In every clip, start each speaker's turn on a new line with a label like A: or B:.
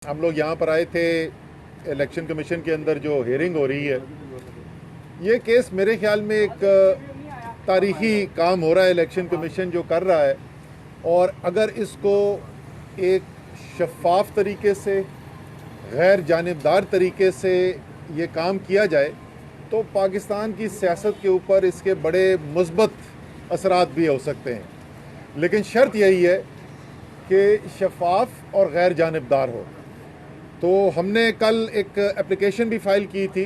A: हम लोग यहाँ पर आए थे इलेक्शन कमीशन के अंदर जो हियरिंग हो रही है। ये केस मेरे ख्याल में एक तारीखी काम हो रहा है, इलेक्शन कमीशन जो कर रहा है। और अगर इसको एक शफाफ तरीके से, गैर जानिबदार तरीके से ये काम किया जाए तो पाकिस्तान की सियासत के ऊपर इसके बड़े मुस्बत असरात भी हो सकते हैं। लेकिन शर्त यही है कि शफाफ और गैर जानिबदार हो। तो हमने कल एक एप्लीकेशन भी फाइल की थी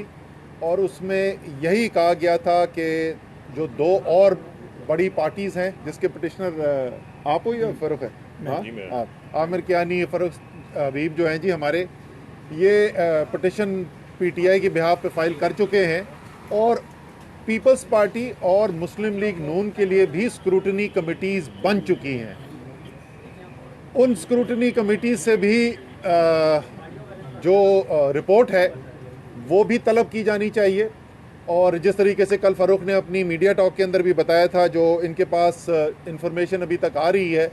A: और उसमें यही कहा गया था कि जो दो और बड़ी पार्टीज़ हैं जिसके पिटिशनर आप हो या फ़ारूक है? हाँ, आमिर कियानी, फ़ारूक हबीब जो हैं जी हमारे, ये पिटिशन पीटीआई के बिहाफ पे फाइल कर चुके हैं। और पीपल्स पार्टी और मुस्लिम लीग नून के लिए भी स्क्रूटनी कमिटीज़ बन चुकी हैं। उन स्क्रूटनी कमिटी से भी जो रिपोर्ट है वो भी तलब की जानी चाहिए। और जिस तरीके से कल फ़ारूक ने अपनी मीडिया टॉक के अंदर भी बताया था, जो इनके पास इंफॉर्मेशन अभी तक आ रही है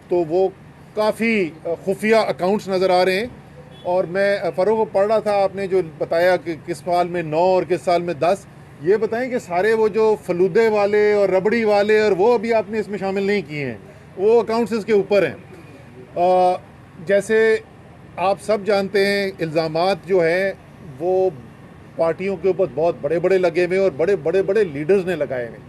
A: तो वो काफ़ी खुफिया अकाउंट्स नज़र आ रहे हैं। और मैं फ़ारूक को पढ़ रहा था, आपने जो बताया कि किस साल में 9 और किस साल में 10, ये बताएं कि सारे वो जो फलूदे वाले और रबड़ी वाले और वो अभी आपने इसमें शामिल नहीं किए हैं, वो अकाउंट्स इसके ऊपर हैं। जैसे आप सब जानते हैं, इल्ज़ामात जो हैं वो पार्टियों के ऊपर बहुत बड़े बड़े लगे हुए और बड़े बड़े लीडर्स ने लगाए हुए।